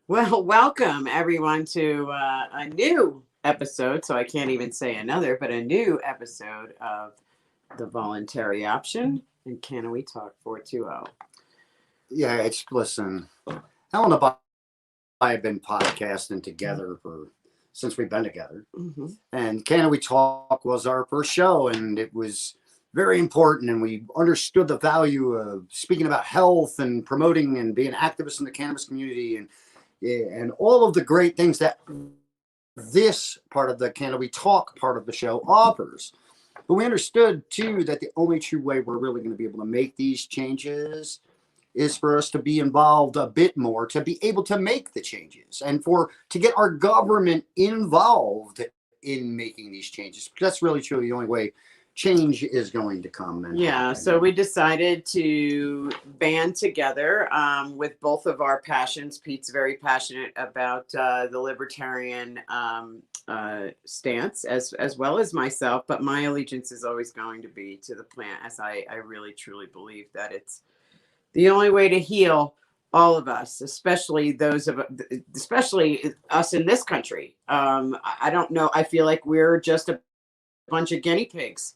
Well, welcome everyone to a new episode. So I can't even say another, but a new episode of the voluntary option. And can we talk 420? Yeah, listen, Helen and I have been podcasting together since we've been together. Mm-hmm. And Can We Talk was our first show, and it was very important. And we understood the value of speaking about health and promoting and being activists in the cannabis community and all of the great things that this part of the Can We Talk part of the show offers. But we understood too that the only true way we're really going to be able to make these changes is for us to be involved a bit more, to be able to make the changes, and to get our government involved in making these changes. Because that's really truly the only way change is going to come. Yeah, so we decided to band together with both of our passions. Pete's very passionate about the libertarian stance, as well as myself, but my allegiance is always going to be to the plant, as I really truly believe that it's the only way to heal all of us, especially us in this country. I don't know. I feel like we're just a bunch of guinea pigs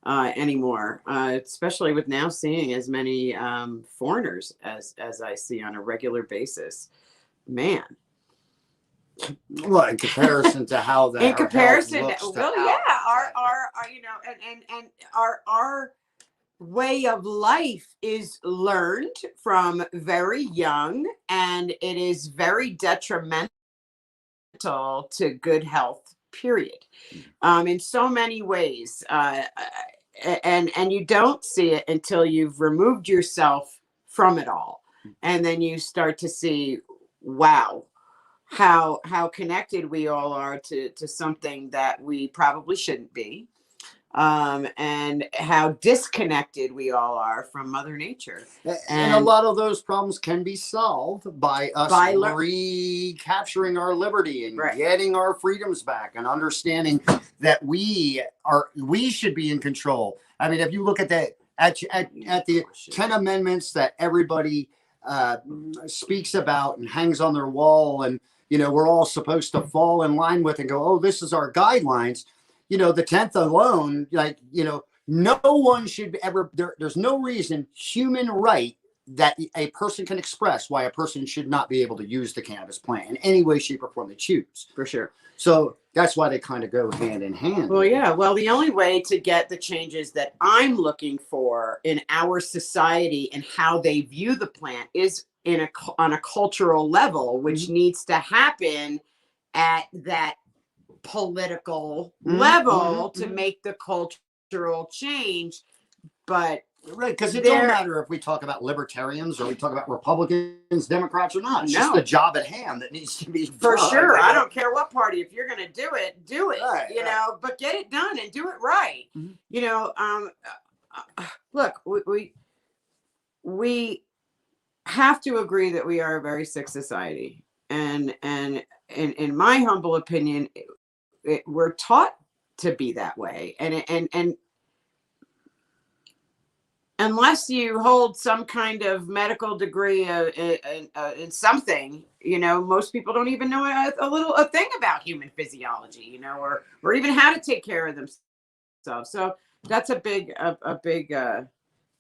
anymore, especially with now seeing as many foreigners as I see on a regular basis. Man. Well, in comparison to how that in comparison, well, yeah, our and our way of life is learned from very young, and it is very detrimental to good health, period, in so many ways, and you don't see it until you've removed yourself from it all, and then you start to see, wow, how connected we all are to something that we probably shouldn't be, and how disconnected we all are from Mother Nature. And a lot of those problems can be solved by us recapturing our liberty and getting our freedoms back, and understanding that we should be in control. I mean, if you look at the 10 amendments that everybody speaks about and hangs on their wall, and we're all supposed to fall in line with and go, oh, this is our guidelines. The 10th alone, no one should ever, there's no reason, human right, that a person can express why a person should not be able to use the cannabis plant in any way, shape, or form they choose. For sure. So that's why they kind of go hand in hand. Well, yeah. Well, the only way to get the changes that I'm looking for in our society and how they view the plant is on a cultural level, which needs to happen at that political level to make the cultural change. But because it don't matter if we talk about libertarians or we talk about Republicans, Democrats, or not. It's just the job at hand that needs to be for done. Sure. I don't care what party. If you're going to do it, right, know, but get it done and do it right. Look, we have to agree that we are a very sick society, and in my humble opinion, we're taught to be that way, and unless you hold some kind of medical degree in something, most people don't even know a thing about human physiology, or even how to take care of themselves. So that's a big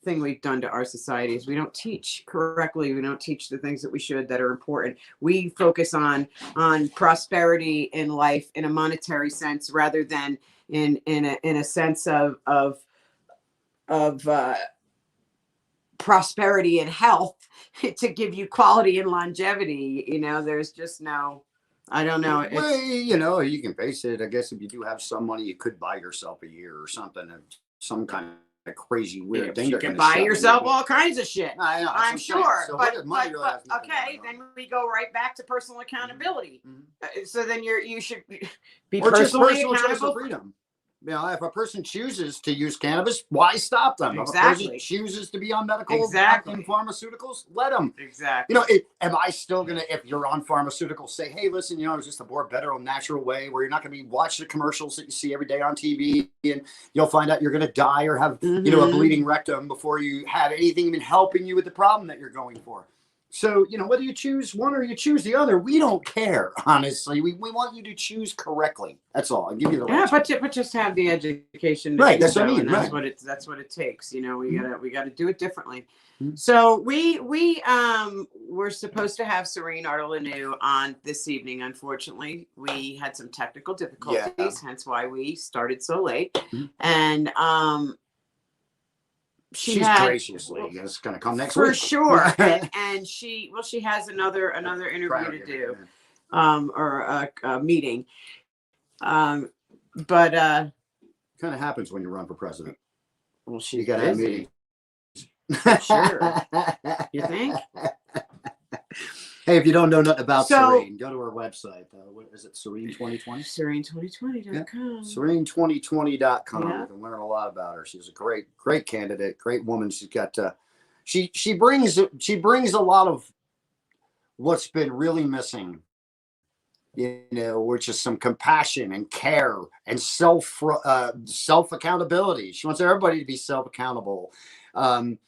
thing we've done to our society, is we don't teach correctly. We don't teach the things that we should, that are important. We focus on prosperity in life in a monetary sense, rather than in a sense of prosperity and health to give you quality and longevity. There's just no, I don't know. Well, you can base it, I guess, if you do have some money, you could buy yourself a year or something, of some kind of crazy weird thing. You can buy yourself all kinds of shit. I'm sure. So but okay, then we go right back to personal accountability. So then you should be personally accountable. Freedom. If a person chooses to use cannabis, why stop them? Exactly. If a person chooses to be on medical and pharmaceuticals, let them. Exactly. Am I still going to, if you're on pharmaceuticals, say, hey, listen, it's just a more better, natural way where you're not going to be watching the commercials that you see every day on TV, and you'll find out you're going to die or have, a bleeding rectum before you have anything even helping you with the problem that you're going for. So, you know, whether you choose one or you choose the other, we don't care, honestly. We want you to choose correctly. That's all. I'll give you the right. Yeah, but just have the education to right, do that's what I so, mean. and that's Right. what it takes. You know, we gotta do it differently. Mhm. So we're supposed to have Sorinne Ardeleanu on this evening. Unfortunately, we had some technical difficulties, hence why we started so late. Mhm. And she's graciously just going to come next for week. sure. and she has another interview to do, or a meeting. But kind of happens when you run for president. well, she's you got to have busy. meetings. Sure. You think? Hey, if you don't know nothing about So- Sorinne, go to her website. What is it? Sorinne 2020? Sorinne2020.com. Sorinne2020.com. Yeah. You can learn a lot about her. She's a great candidate, great woman. She's got she brings a lot of what's been really missing, you know, which is some compassion and care and self accountability. She wants everybody to be self accountable. And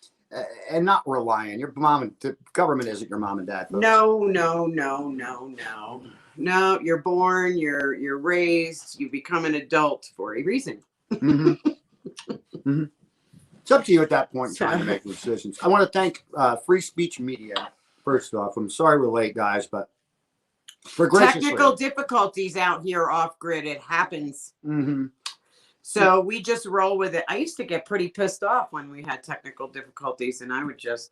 not rely on your mom and the government isn't your mom and dad. Folks. No. You're born, you're raised, you become an adult for a reason. Mm-hmm. Mm-hmm. It's up to you at that point in time to make decisions. I want to thank Free Speech Media. First off, I'm sorry we're late, guys, but for technical difficulties out here off grid, it happens. Mm-hmm. So we just roll with it. I used to get pretty pissed off when we had technical difficulties, and I would just.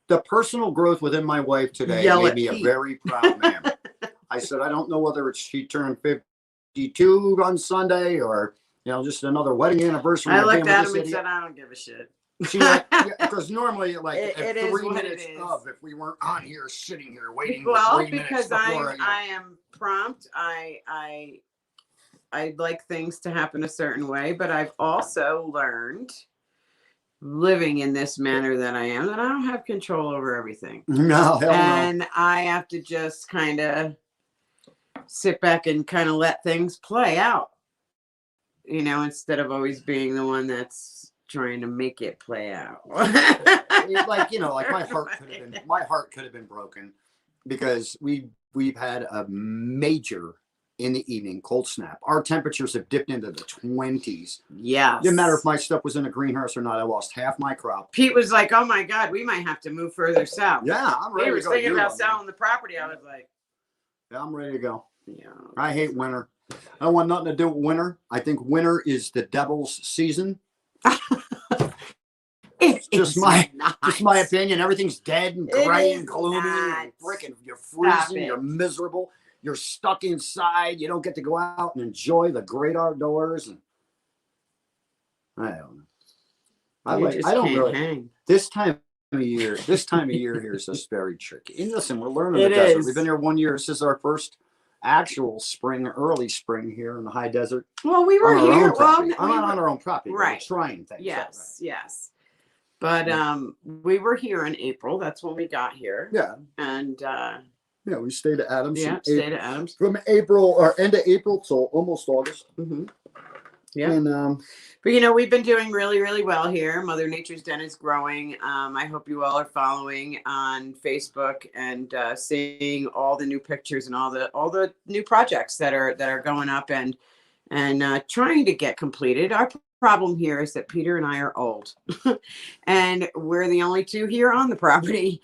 The personal growth within my wife today made me a very proud man. I said, I don't know whether it's she turned 52 on Sunday or, you know, just another wedding anniversary. I looked at him and said, I don't give a shit. Because normally, like, it at 3 minutes of, if we weren't on here sitting here waiting. Well, for 3 because minutes before, I am prompt. I like things to happen a certain way, but I've also learned, living in this manner that I am, that I don't have control over everything. No, hell and no. I have to just kind of sit back and kind of let things play out, you know, instead of always being the one that's trying to make it play out. Like, you know, like my heart could have been broken because we've had a major in the evening cold snap. Our temperatures have dipped into the 20s. Yeah. Didn't matter if my stuff was in a greenhouse or not. I lost half my crop. Pete was like, "Oh my God, we might have to move further south." Yeah, I'm ready. He was thinking about selling the property. I was like, "Yeah, I'm ready to go." Yeah. I hate winter. I don't want nothing to do with winter. I think winter is the devil's season. It's just my opinion. Everything's dead and gray and gloomy. And freaking, you're freezing. You're miserable. You're stuck inside. You don't get to go out and enjoy the great outdoors. And I don't know. I don't really hang. This time of year here is just very tricky. And listen, we're learning the desert. We've been here 1 year. This is our first actual spring, early spring here in the high desert. Well, we were here. Well, not on our own property. Right. We're trying things. Yes, yes. But we were here in April. That's when we got here. Yeah. And yeah, we stayed at Adams. Yeah, stayed at Adams from April or end of April till almost August. Mm-hmm. Yeah. And but you know, we've been doing really, really well here. Mother Nature's Den is growing. I hope you all are following on Facebook and seeing all the new pictures and all the new projects that are going up and trying to get completed. Our problem here is that Peter and I are old and we're the only two here on the property.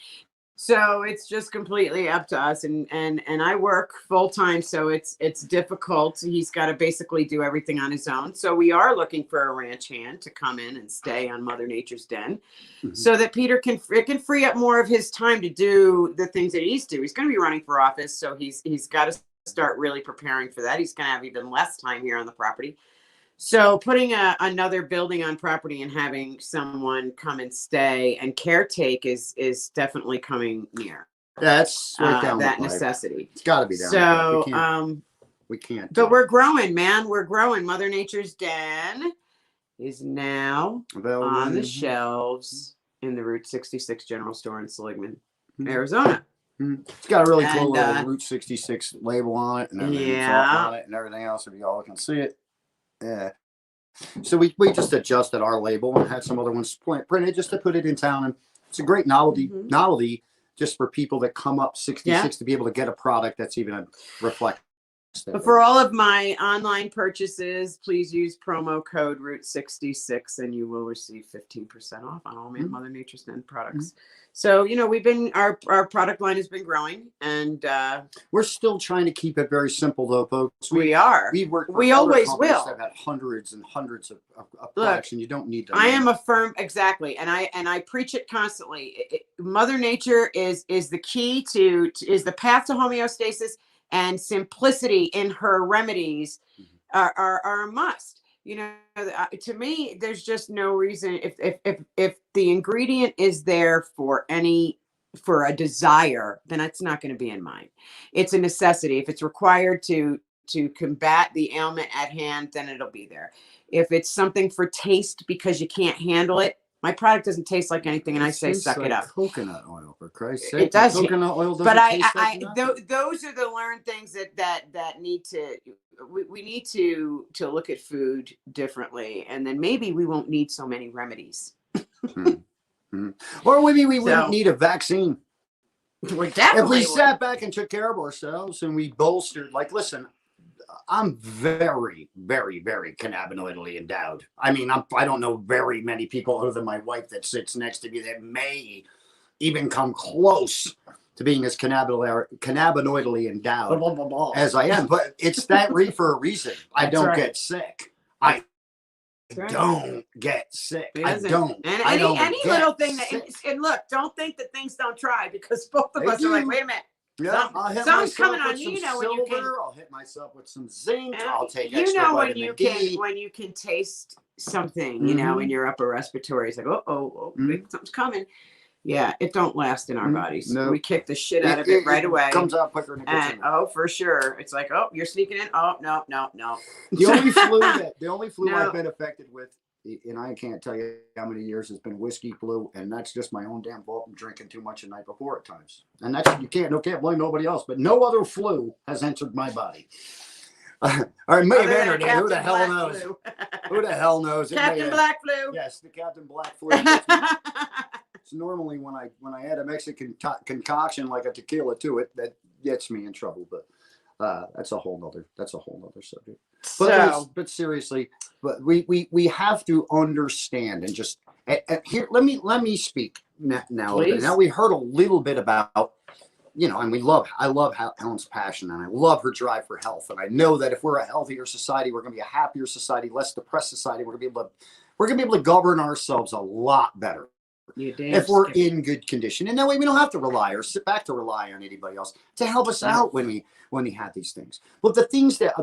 So it's just completely up to us, and I work full time, so it's difficult. He's got to basically do everything on his own. So we are looking for a ranch hand to come in and stay on Mother Nature's Den, so that Peter can free up more of his time to do the things that he's doing. He's going to be running for office, so he's got to start really preparing for that. He's going to have even less time here on the property. So putting another building on property and having someone come and stay and caretake is definitely coming near. That's right down that necessity. It's got to be down. So we can't. But we're growing, man. We're growing. Mother Nature's Den is now on the shelves in the Route 66 General Store in Seligman, Arizona. It's got a really cool little Route 66 label on it and everything on it and everything else. If y'all can see it. Yeah. So we just adjusted our label and had some other ones printed just to put it in town, and it's a great novelty just for people that come up 66 to be able to get a product that's even a reflect. But for all of my online purchases, please use promo code Root66 and you will receive 15% off on all Mother Nature's Den products. So, you know, our product line has been growing, and we're still trying to keep it very simple though, folks. We always will. That have hundreds and hundreds of products, and you don't need them. I am a firm, exactly. And I preach it constantly. Mother Nature is the key is the path to homeostasis, and simplicity in her remedies are a must. You know, to me, there's just no reason if the ingredient is there for a desire, then it's not going to be in mine. It's a necessity. If it's required to combat the ailment at hand, then it'll be there. If it's something for taste because you can't handle it, my product doesn't taste like anything, and I say suck it up. Coconut oil, for Christ's sake. It does. Coconut oil doesn't but taste like nothing. Those are the learned things that need to. We need to look at food differently, and then maybe we won't need so many remedies. Or maybe we wouldn't need a vaccine. We definitely if we sat back and took care of ourselves and we bolstered, like, listen, I'm very, very, very cannabinoidally endowed. I mean, I don't know very many people other than my wife that sits next to me that may even come close to being as cannabinoidally endowed as I am. But it's that for a reason. I don't get sick. I don't get sick. I don't. And any little thing and look, don't think that things don't try, because both of us are like, wait a minute. Yeah, something's coming on you. You know, when you can. I'll hit myself with some zinc. I'll take you extra know vitamin D. when you can taste something, you know, in your upper respiratory. It's like, something's coming. Yeah, it don't last in our bodies. No. We kick the shit out of it right away. It comes out quicker than it gets in. For sure. It's like, you're sneaking in. Oh, no. The only flu I've been affected with, and I can't tell you how many years, has been whiskey flu, and that's just my own damn fault. I'm drinking too much the night before at times, and that's you can't blame nobody else. But no other flu has entered my body. Or it may have entered it. Who the hell knows? Who the hell knows? Captain Black Flu. Yes, the Captain Black Flu. It's normally when I add a Mexican concoction like a tequila to it, that gets me in trouble. But that's a whole nother subject. But seriously, but we have to understand and just here. Let me speak now. Now we heard a little bit about, you know, and I love Helen's passion, and I love her drive for health. And I know that if we're a healthier society, we're going to be a happier society, less depressed society. We're going to be able to govern ourselves a lot better if we're in good condition. And that way we don't have to rely on anybody else to help us out when we have these things. But the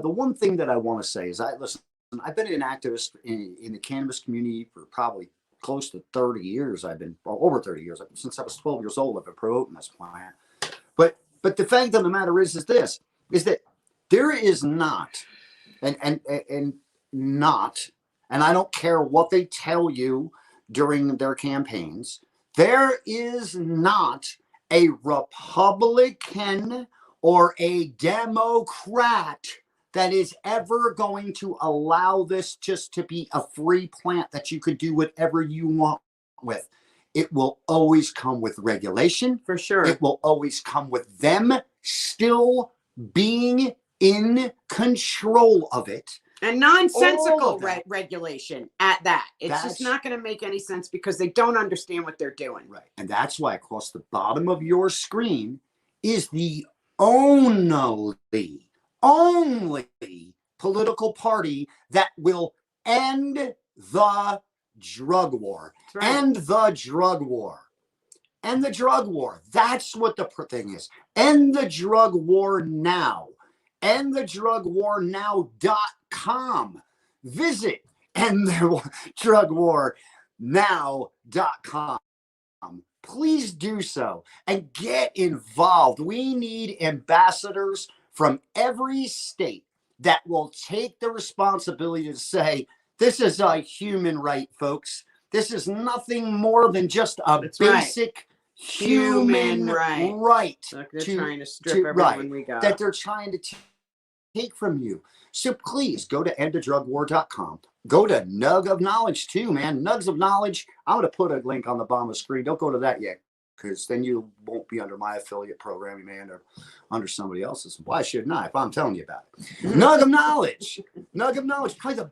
one thing that I want to say is, I've been an activist in the cannabis community for probably close to 30 years. Over 30 years. Since I was 12 years old, I've been promoting this plant. But the fact of the matter is that there is not, and I don't care what they tell you during their campaigns, there is not a Republican or a Democrat that is ever going to allow this just to be a free plant that you could do whatever you want with. It will always come with regulation. For sure. It will always come with them still being in control of it. And nonsensical regulation at that. It's just not going to make any sense because they don't understand what they're doing. Right. And that's why across the bottom of your screen is the only political party that will end the drug war. Right. End the drug war. End the drug war. That's what the thing is. End the drug war now. EndTheDrugWarNow.com. Visit EndTheDrugWarNow.com. Please do so and get involved. We need ambassadors from every state that will take the responsibility to say, this is a human right, folks. This is nothing more than just a basic human right. Look, they're trying to strip everyone we got. That they're trying to take from you. So please go to EndTheDrugWar.com. Go to Nug of Knowledge too, man. Nugs of Knowledge. I'm going to put a link on the bottom of the screen. Don't go to that yet. because then you won't be under my affiliate program. You may end up under somebody else's. Why shouldn't I if I'm telling you about it? Nug of knowledge. Nug of knowledge. Probably the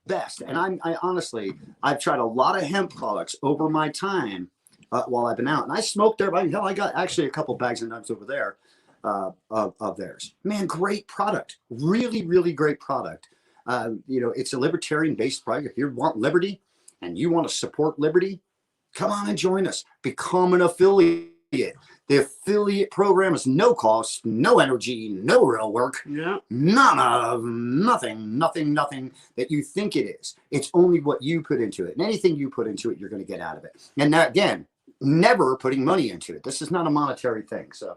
best. And I honestly, I've tried a lot of hemp products over my time while I've been out. And I smoked there. Hell, I got actually a couple bags of nugs over there of theirs. Man, great product. Really, really great product. It's a libertarian-based product. If you want liberty and you want to support liberty, come on and join us. Become an affiliate. The affiliate program is no cost, no energy, no real work. Yeah. Nothing that you think it is. It's only what you put into it. And anything you put into it, you're going to get out of it. And that, again, never putting money into it. This is not a monetary thing. So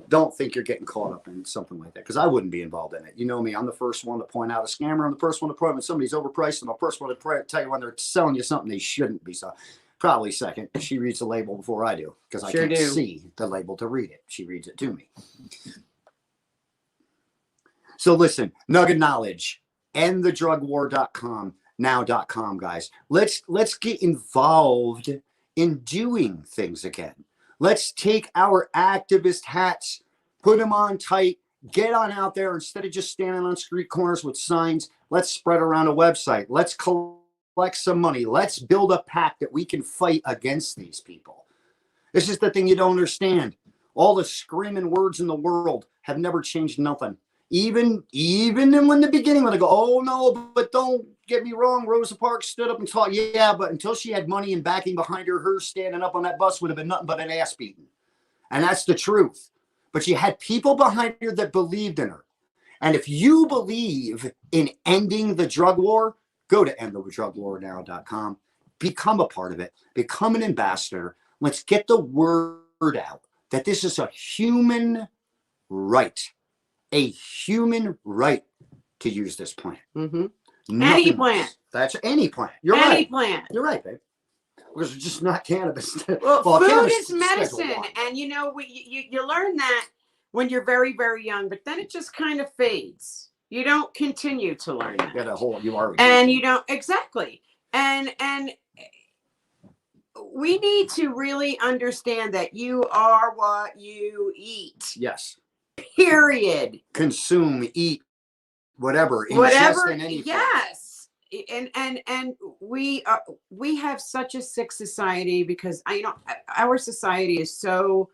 don't think you're getting caught up in something like that, because I wouldn't be involved in it. You know me. I'm the first one to point out a scammer. I'm the first one to point out when somebody's overpriced. I'm the first one to tell you when they're selling you something they shouldn't be. So probably second. She reads the label before I do, because I can't see the label to read it. She reads it to me. So listen, Nugget Knowledge, endthedrugwar.com, now.com, guys. Let's get involved in doing things again. Let's take our activist hats, put them on tight, get on out there. Instead of just standing on street corners with signs, let's spread around a website. Let's collect some money. Let's build a pact that we can fight against these people. This is the thing you don't understand. All the screaming words in the world have never changed nothing. Even in the beginning when they go, oh no, but don't get me wrong, Rosa Parks stood up and talked. Yeah, but until she had money and backing behind her, her standing up on that bus would have been nothing but an ass beating. And that's the truth. But she had people behind her that believed in her. And if you believe in ending the drug war, go to endthedrugwarnow.com. Become a part of it. Become an ambassador. Let's get the word out that this is a human right. A human right to use this plant. Mm-hmm. Any plant. That's any plant. You're any right. Plant. You're right, babe. Because it's just not cannabis. Well, food is medicine, and you learn that when you're very, very young, but then it just kind of fades. You don't continue to learn that. You are. And you don't exactly. And we need to really understand that you are what you eat. Yes. Period. Consume, eat, whatever. Whatever. In any yes. And we have such a sick society because our society is so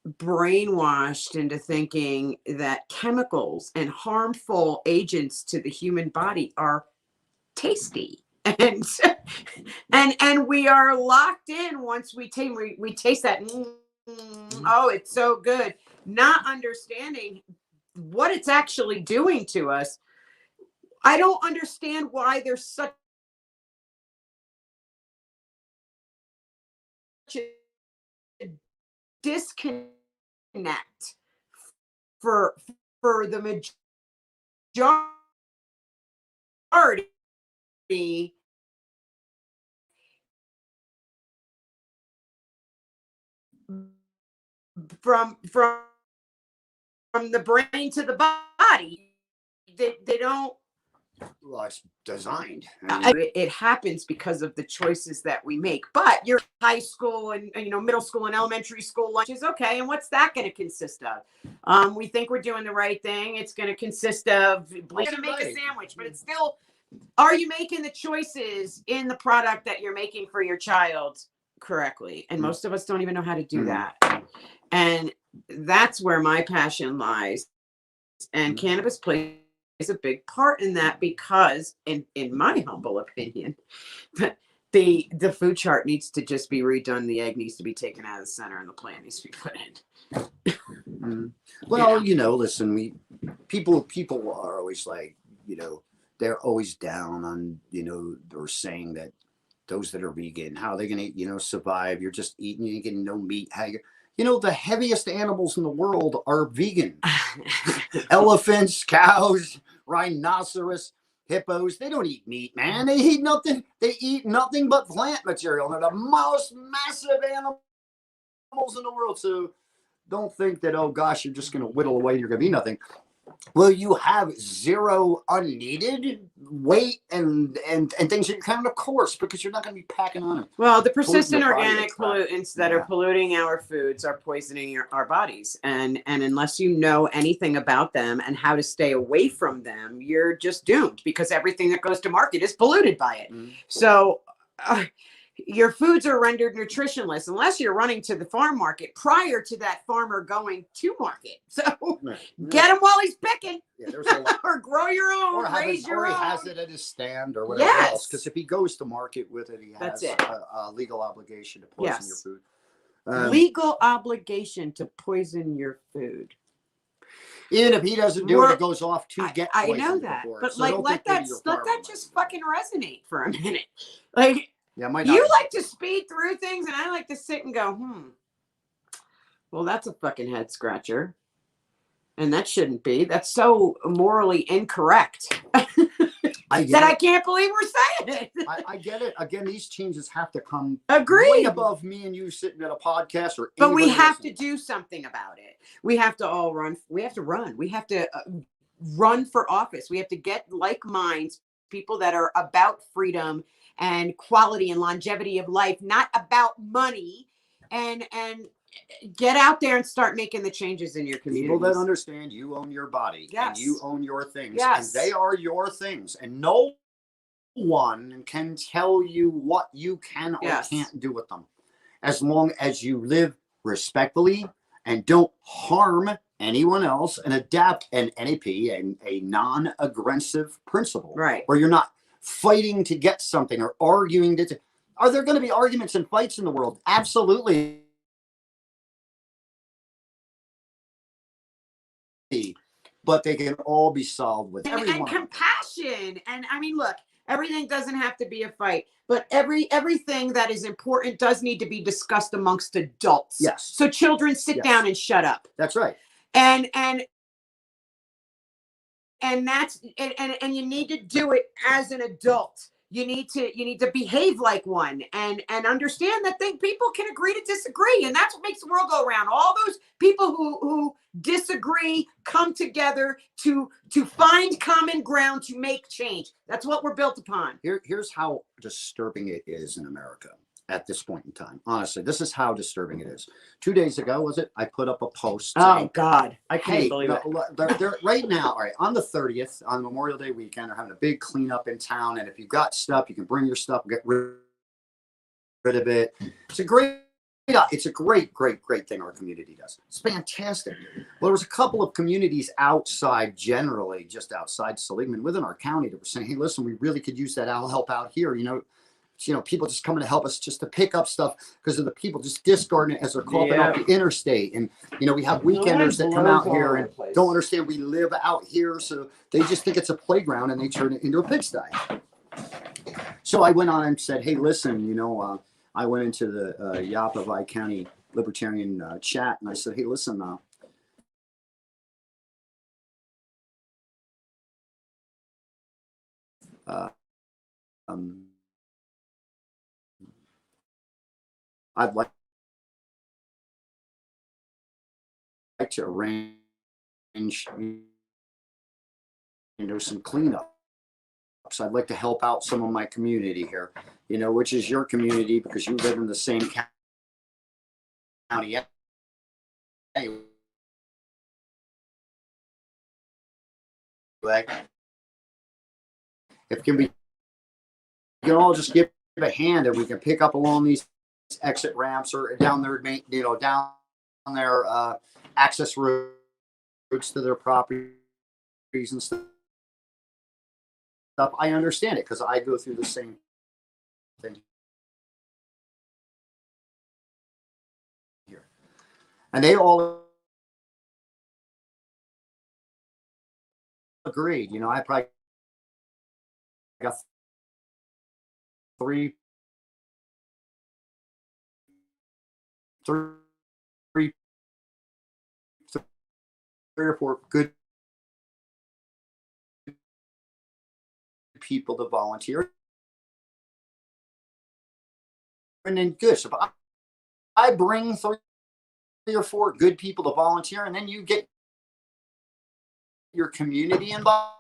brainwashed into thinking that chemicals and harmful agents to the human body are tasty. And we are locked in once we taste that. Oh, it's so good. Not understanding what it's actually doing to us. I don't understand why there's such a disconnect for the majority from the brain to the body. They don't. Well, it's designed. It happens because of the choices that we make. But your high school and middle school and elementary school lunch is okay. And what's that going to consist of? We think we're doing the right thing. It's going to consist of going to make a sandwich, but it's still. Are you making the choices in the product that you're making for your child correctly? And most of us don't even know how to do that. And that's where my passion lies. And cannabis plays a big part in that because, in my humble opinion, the food chart needs to just be redone. The egg needs to be taken out of the center and the plant needs to be put in. Well, listen, people are always like, they're always down on, or saying that those that are vegan, how are they going to, survive? You're just eating, you're getting no meat. The heaviest animals in the world are vegan. Elephants, cows, rhinoceros, hippos. They don't eat meat, man. They eat nothing. They eat nothing but plant material. They're the most massive animals in the world. So don't think that, oh gosh, you're just going to whittle away. You're going to be nothing. will you have zero unneeded weight and things that you're kind of course because you're not going to be packing on it. Well, the persistent organic pollutants that are polluting our foods are poisoning our bodies. And unless you know anything about them and how to stay away from them, you're just doomed because everything that goes to market is polluted by it. Mm-hmm. So your foods are rendered nutritionless unless you're running to the farm market prior to that farmer going to market. So get him while he's picking. Yeah, there's a lot. Or grow your own, or raise your own. Or he has it at his stand or whatever else. Because if he goes to market with it, he has a legal obligation to poison your food. Legal obligation to poison your food. Even if he doesn't do it, it goes off to get poisoned. I know that. Before. But so like, let that just fucking resonate for a minute. Like, yeah, you like to speed through things, and I like to sit and go, well, that's a fucking head scratcher. And that shouldn't be. That's so morally incorrect. I can't believe we're saying it. I get it. Again, these changes have to come way above me and you sitting at a podcast or. But we have to do something about it. We have to all run. We have to run. We have to run for office. We have to get like minds, people that are about freedom and quality and longevity of life, not about money, and get out there and start making the changes in your community. People that understand you own your body and you own your things, and they are your things, and no one can tell you what you can or can't do with them, as long as you live respectfully and don't harm anyone else and adapt an NAP and a non-aggressive principle, where you're not fighting to get something or arguing to. Are there going to be arguments and fights in the world? Absolutely. But they can all be solved with and compassion. And I mean, look, everything doesn't have to be a fight, but everything that is important does need to be discussed amongst adults. Yes. So children sit down and shut up. That's right. And that's and you need to do it as an adult. You need to behave like one and understand that people can agree to disagree, and that's what makes the world go around. All those people who disagree come together to find common ground to make change. That's what we're built upon. Here's how disturbing it is in America at this point in time. Honestly, this is how disturbing it is. 2 days ago, was it? I put up a post. Oh God, I can't believe it. They're right now, all right, on the 30th, on Memorial Day weekend, they're having a big cleanup in town, and if you've got stuff, you can bring your stuff, get rid of it. It's a great thing our community does. It's fantastic. Well, there was a couple of communities outside, generally just outside Seligman, within our county, that were saying, "Hey, listen, we really could use that help out here." People just coming to help us just to pick up stuff because of the people just discarding it as they're coughing up the interstate. And, we have weekenders that come out here and don't understand we live out here. So they just think it's a playground and they turn it into a pigsty. So I went on and said, "Hey, listen, I went into the Yavapai County Libertarian chat and I said, hey, listen, I'd like to arrange, some cleanups. I'd like to help out some of my community here, which is your community because you live in the same county. Anyway, if we can all just give a hand and we can pick up along these exit ramps or down their access routes to their properties and stuff. I understand it because I go through the same thing here, and they all agreed. I probably got three or four good people to volunteer, and then good. So if I bring 3 or 4 good people to volunteer, and then you get your community involved,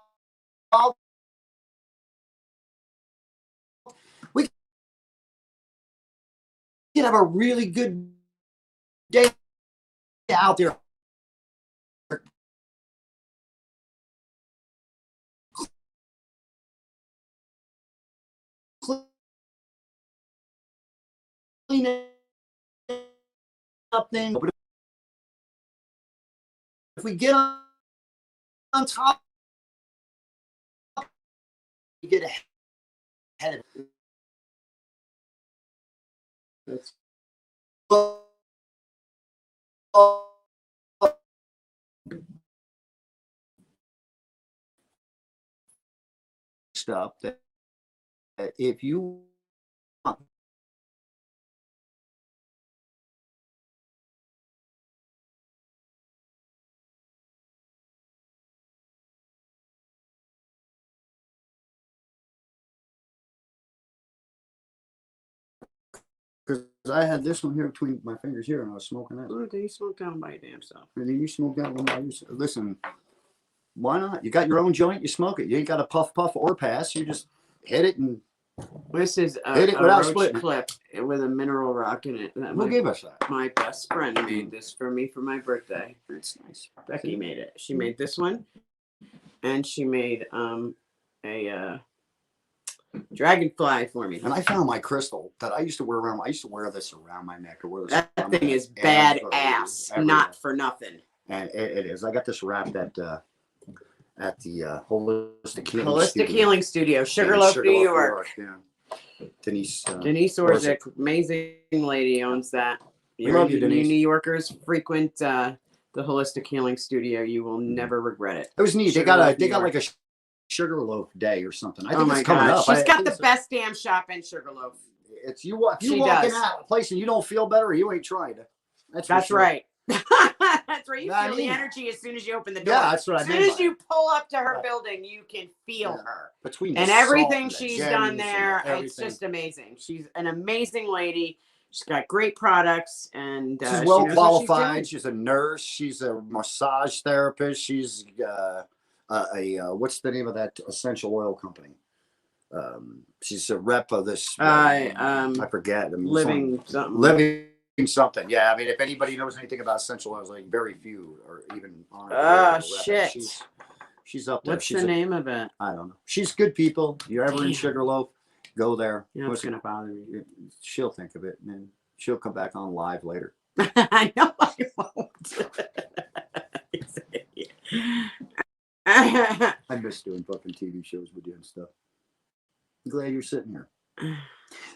we can have a really good day out there. Clean up things. But if we get on top, we get ahead of it. That's stuff that if you want, because I had this one here between my fingers here, and I was smoking that. Oh, then you smoke down by your damn self. And then you smoke that one by yourself. Listen, why not? You got your own joint, you smoke it. You ain't got to puff or pass. You just hit it and this is a without roach splitting clip with a mineral rock in it. Who gave us that? My best friend made this for me for my birthday. That's nice. Becky made it. She made this one, and she made a dragonfly for me. And I found my crystal that I used to wear around. I used to wear this around my neck. That thing is badass. Not for nothing. And it is. I got this wrapped at the Holistic Healing Studio, Sugarloaf, New York. Yeah. Denise Orzik, amazing lady, owns that. We love you, Denise. New Yorkers frequent the Holistic Healing Studio. You will never regret it. It was neat. They got like a Sugarloaf Day or something. I think it's coming up. She's got the best damn shop in Sugarloaf. It's you walk in out a place and you don't feel better, you ain't tried. That's right. That's right. You feel the energy as soon as you open the door. Yeah, that's what I mean. As soon as you pull up to her building, you can feel her. Between and everything she's done there, it's just amazing. She's an amazing lady. She's got great products, and she's well qualified. She's a nurse. She's a massage therapist. She's what's the name of that essential oil company? She's a rep of this. I forget. Living something. Yeah, I mean, if anybody knows anything about essential oils, like very few or even on. Shit. She's up there. What's the name of it? I don't know. She's good people. You're ever in Sugarloaf, go there. Yeah, it's gonna bother me. She'll think of it, and then she'll come back on live later. I know I won't. I miss doing fucking TV shows with you and stuff. I'm glad you're sitting here.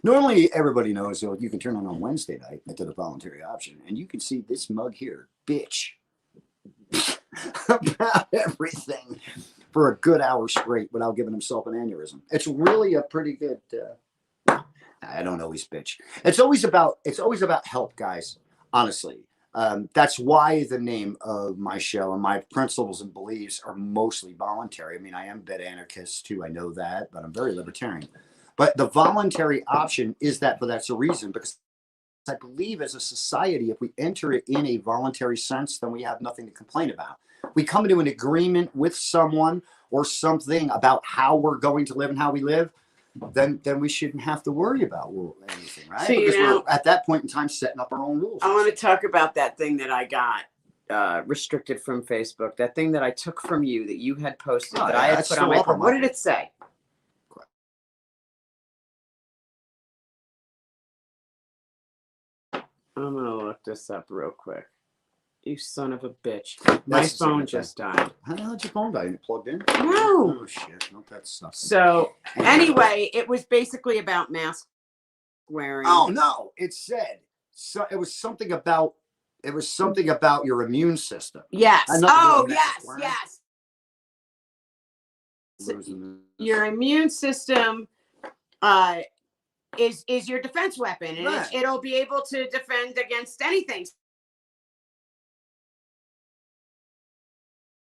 Normally, everybody knows you can turn on Wednesday night into the voluntary option, and you can see this mug here, bitch, about everything for a good hour straight without giving himself an aneurysm. It's really a pretty good. I don't always bitch. It's always about help, guys. Honestly, that's why the name of my show and my principles and beliefs are mostly voluntary. I mean, I am a bit anarchist too. I know that, but I'm very libertarian. But the voluntary option is that, but that's a reason, because I believe as a society, if we enter it in a voluntary sense, then we have nothing to complain about. We come into an agreement with someone or something about how we're going to live and how we live, then we shouldn't have to worry about anything, right? So, because we're at that point in time setting up our own rules. I want to talk about that thing that I got restricted from Facebook, that thing that I took from you that you had posted that I had put on my phone. What did it say? I'm going to look this up real quick. You son of a bitch. My phone just died. How the hell did your phone die? It plugged in? No. Oh, shit. No, that sucks. So, anyway, it was basically about mask wearing. Oh, no. It said, it was something about your immune system. Yes. Oh, yes. Your immune system is your defense weapon, and right. It'll be able to defend against anything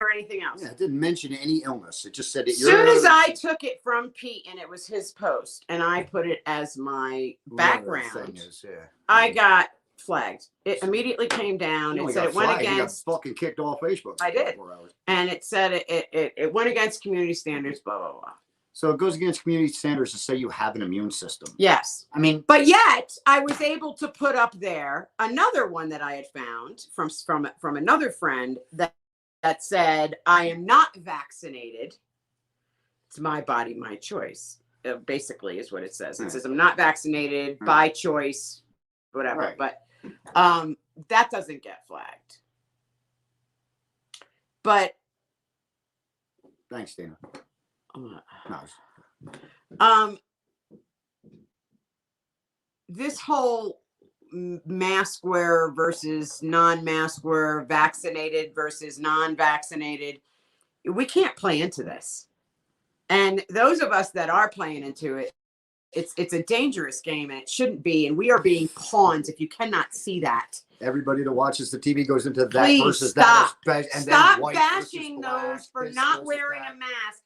or anything else. Yeah, it didn't mention any illness. It just said as soon as I took it from Pete, and it was his post, and I put it as my background. Is, yeah. I got flagged. It immediately came down. You It said it went against. You got fucking kicked off Facebook. I did. And it said it went against community standards, blah, blah, blah. So it goes against community standards to say you have an immune system. Yes. I mean, but yet I was able to put up there another one that I had found from another friend that said, I am not vaccinated. It's my body, my choice. Basically is what it says. It says I'm not vaccinated by choice, whatever. But that doesn't get flagged. But thanks, Dana. This whole mask wearer versus non-mask wearer, vaccinated versus non-vaccinated, we can't play into this. And those of us that are playing into it, it's a dangerous game, and it shouldn't be. And we are being pawns. If you cannot see that, everybody that watches the TV goes into that. Please versus stop. That. And stop then bashing those for not wearing a mask.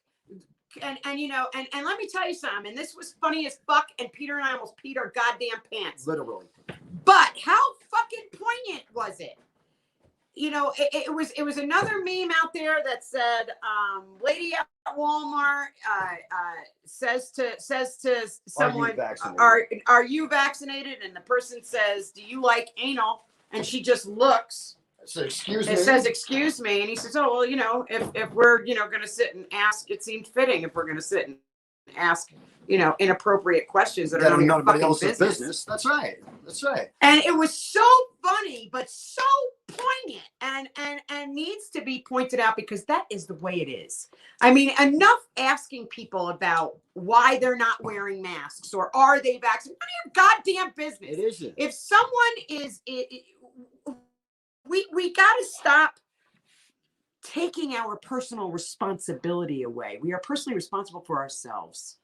And you know, and let me tell you something. And this was funny as fuck. And Peter and I almost peed our goddamn pants. Literally. But how fucking poignant was it? You know, it was another meme out there that said, lady at Walmart says to someone, are you vaccinated? And the person says, do you like anal? And she just looks. So, excuse me. It says, excuse me. And he says, oh, well, you know, if we're, you know, going to sit and ask, it seemed fitting if we're going to sit and ask, you know, inappropriate questions that are none of your fucking business. That's right. That's right. And it was so funny, but so poignant and needs to be pointed out because that is the way it is. I mean, enough asking people about why they're not wearing masks or are they vaccinated. None of your goddamn business. It isn't. If someone is, we got to stop taking our personal responsibility away. We are personally responsible for ourselves.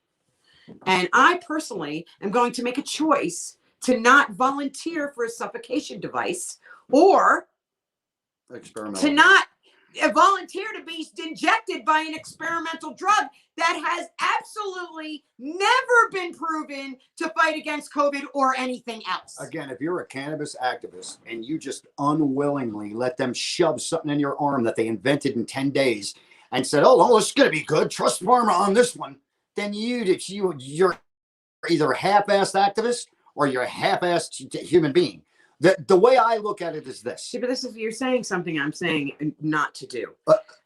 And I personally am going to make a choice to not volunteer for a suffocation device or to not volunteer to be injected by an experimental drug that has absolutely never been proven to fight against COVID or anything else. Again, if you're a cannabis activist and you just unwillingly let them shove something in your arm that they invented in 10 days and said, oh, it's going to be good, trust pharma on this one, then you're either a half-assed activist or you're a half-assed human being. The way I look at it is this. See, but this is, you're saying something I'm saying not to do.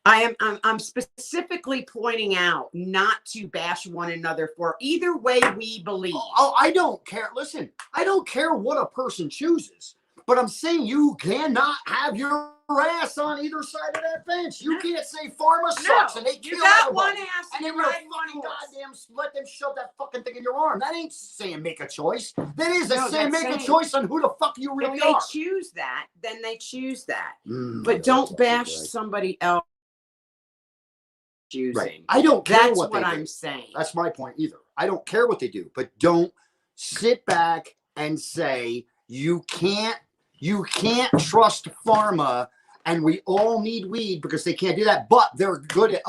I'm specifically pointing out not to bash one another for either way we believe. Oh, I don't care. Listen, I don't care what a person chooses, but I'm saying you cannot have your ass on either side of that fence. You can't say pharma sucks and they kill one ass and then you're fucking goddamn let them shove that fucking thing in your arm. That ain't saying make a choice. That is saying make a choice on who the fuck you really are. If they choose that, then they choose that. But don't bash somebody else choosing. Right. I don't care That's what I'm saying. That's my point either. I don't care what they do, but don't sit back and say you can't trust pharma. And we all need weed because they can't do that, but they're good at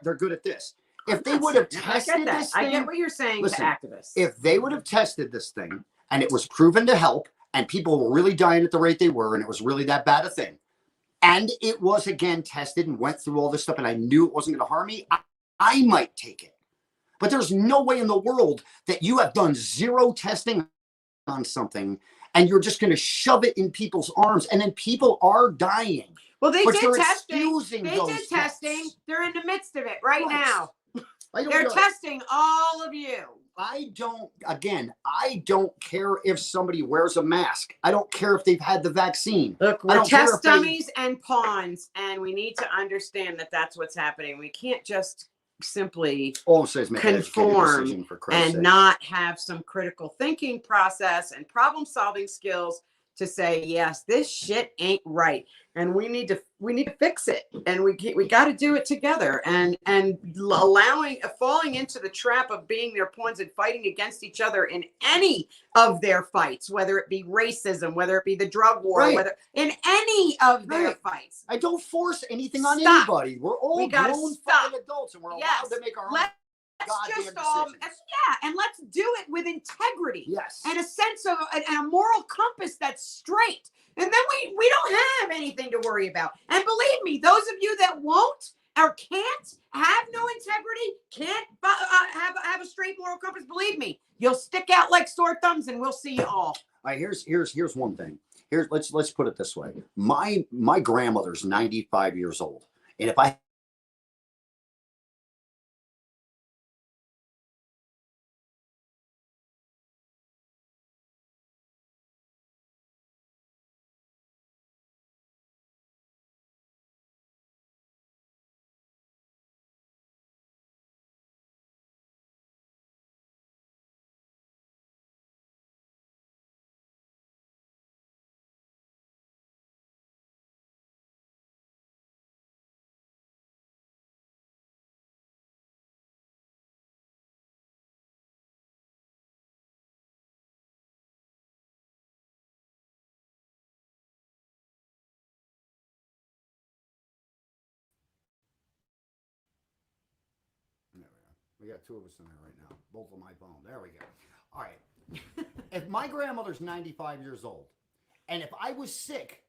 they're good at this. If they would have tested this thing, I get what you're saying, listen, to activists. If they would have tested this thing and it was proven to help and people were really dying at the rate they were and it was really that bad a thing, and it was again tested and went through all this stuff and I knew it wasn't going to harm me, I might take it. But there's no way in the world that you have done zero testing on something and you're just going to shove it in people's arms and then people are dying. Well, they did testing. They did testing. They're in the midst of it right now. They're testing all of you. I don't care if somebody wears a mask. I don't care if they've had the vaccine. Look, we're test dummies and pawns, and we need to understand that that's what's happening. We can't just simply conform and not have some critical thinking process and problem-solving skills to say, yes, this shit ain't right. And we need to fix it. And we got to do it together and falling into the trap of being their pawns and fighting against each other in any of their fights, whether it be racism, whether it be the drug war, whether in any of their fights. I don't force anything on anybody. We're all grown fucking adults and we're allowed to make our own. goddamn decisions. And let's do it with integrity. Yes. And a sense of and a moral compass that's straight. And then we don't have anything to worry about. And believe me, those of you that won't or can't have no integrity, can't have a straight moral compass, believe me, you'll stick out like sore thumbs, and we'll see you all. All right, here's one thing. Let's put it this way. My grandmother's 95 years old, and if I we got two of us in there right now, both on my phone. There we go. All right. If my grandmother's 95 years old, and if I was sick,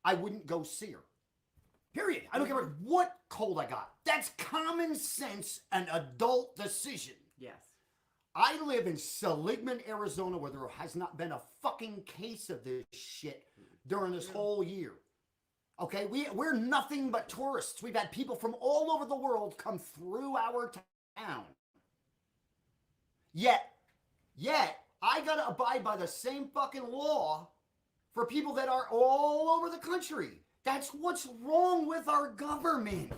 I wouldn't go see her. Period. I don't care what cold I got. That's common sense, an adult decision. Yes. I live in Seligman, Arizona, where there has not been a fucking case of this shit during this whole year. Okay? We're nothing but tourists. We've had people from all over the world come through our town. Yet, I gotta abide by the same fucking law for people that are all over the country. That's what's wrong with our government.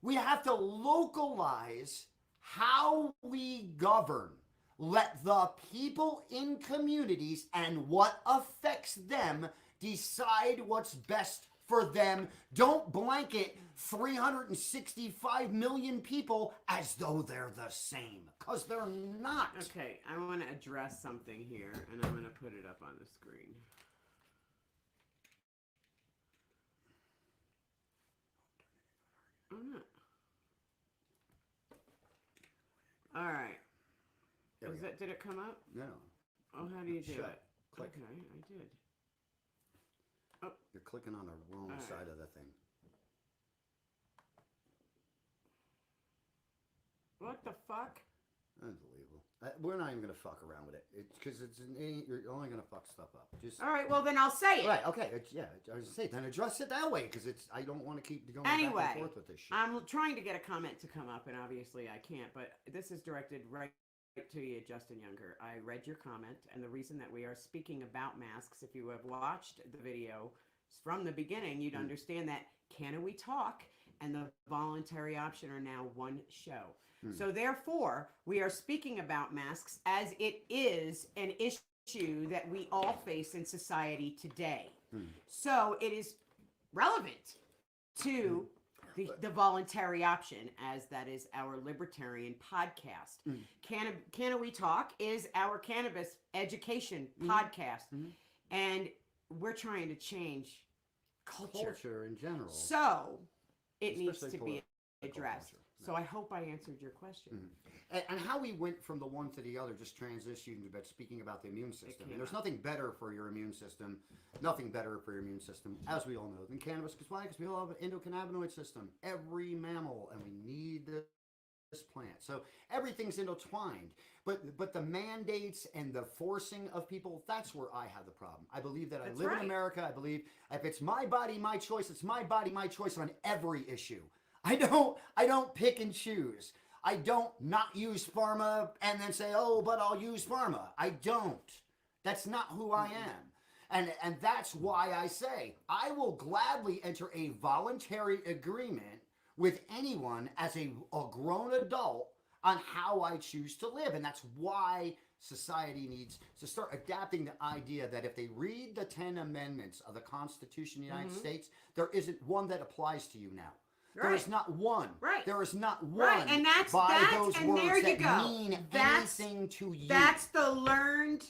We have to localize how we govern. Let the people in communities and what affects them decide what's best for them. Don't blanket 365 million people as though they're the same, because they're not. Okay, I want to address something here, and I'm going to put it up on the screen. Oh, no. All right. Did it come up? No. Oh, how do you do it? Click. Okay, I did. Oh. You're clicking on the wrong side of the thing. What the fuck? Unbelievable. We're not even going to fuck around with it. Because you're only going to fuck stuff up. All right, well, then I'll say it. Right, okay. I was going to say, then address it that way, because I don't want to keep going back and forth with this shit. I'm trying to get a comment to come up, and obviously I can't, but this is directed right to you, Justin Younger. I read your comment, and the reason that we are speaking about masks, if you have watched the video from the beginning, you'd understand that Can We Talk and the voluntary option are now one show. So therefore, we are speaking about masks as it is an issue that we all face in society today. So it is relevant to the voluntary option, as that is our libertarian podcast. Can We Talk is our cannabis education podcast. And we're trying to change culture in general. So it needs to be addressed. So I hope I answered your question. And how we went from the one to the other just transitioned about speaking about the immune system. And there's nothing better for your immune system, as we all know, than cannabis. Because why? Because we all have an endocannabinoid system. Every mammal, and we need this plant. So everything's intertwined. But the mandates and the forcing of people, that's where I have the problem. I believe that I live in America. I believe if it's my body, my choice, it's my body, my choice on every issue. I don't pick and choose. I don't not use pharma and then say, oh, but I'll use pharma. I don't. That's not who I am. And that's why I say I will gladly enter a voluntary agreement with anyone as a grown adult on how I choose to live. And that's why society needs to start adapting the idea that if they read the 10 amendments of the Constitution of the United States, there isn't one that applies to you now. There is not one. There is not one and that's by that, those and words there you that go. mean anything to you. That's the learned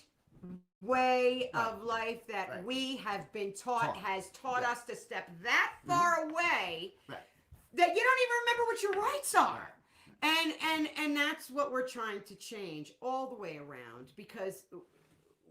way of life that we have been taught, has taught us to step that far away that you don't even remember what your rights are. And that's what we're trying to change all the way around, because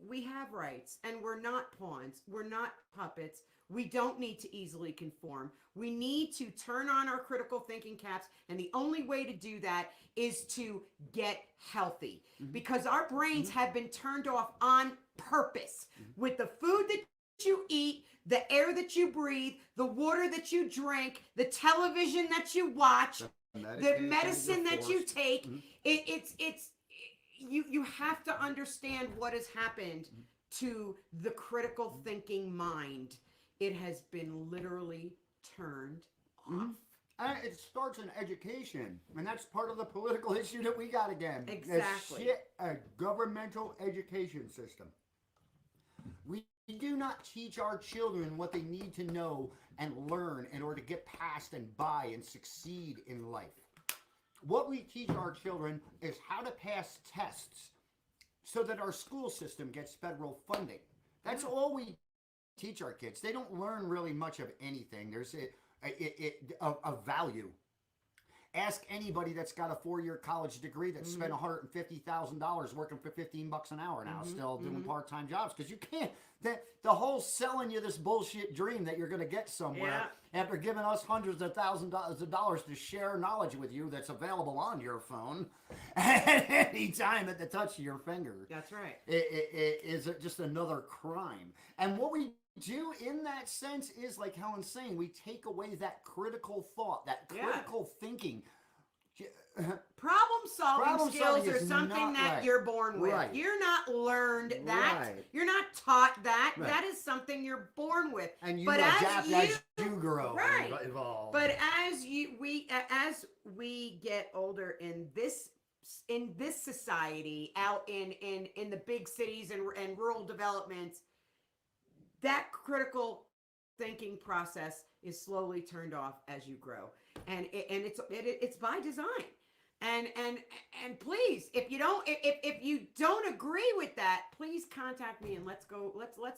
we have rights and we're not pawns. We're not puppets. We don't need to easily conform. We need to turn on our critical thinking caps. And the only way to do that is to get healthy, because our brains have been turned off on purpose with the food that you eat, the air that you breathe, the water that you drink, the television that you watch, the medicine that you take. You have to understand what has happened to the critical thinking mind. It has been literally turned off. And it starts in education, and that's part of the political issue that we got again. Exactly. A governmental education system. We do not teach our children what they need to know and learn in order to get past and by and succeed in life. What we teach our children is how to pass tests so that our school system gets federal funding. That's all we teach our kids. They don't learn really much of anything. There's a value. Ask anybody that's got a 4-year college degree that spent $150,000 working for $15 an hour now, still doing part-time jobs, because you can't. The whole selling you this bullshit dream that you're going to get somewhere after giving us hundreds of thousands of dollars to share knowledge with you that's available on your phone at any time at the touch of your finger. That's right. It is just another crime. And what we do in that sense is, like Helen's saying, we take away that critical thought, that critical thinking. Problem solving skills are something that you're born with. Right. You're not learned that. Right. You're not taught that. Right. That is something you're born with. And you adapt as you grow. Right. And evolve. But as we get older in this society, out in the big cities and rural developments, that critical thinking process is slowly turned off as you grow, and it's by design. And please, if you don't agree with that, please contact me and let's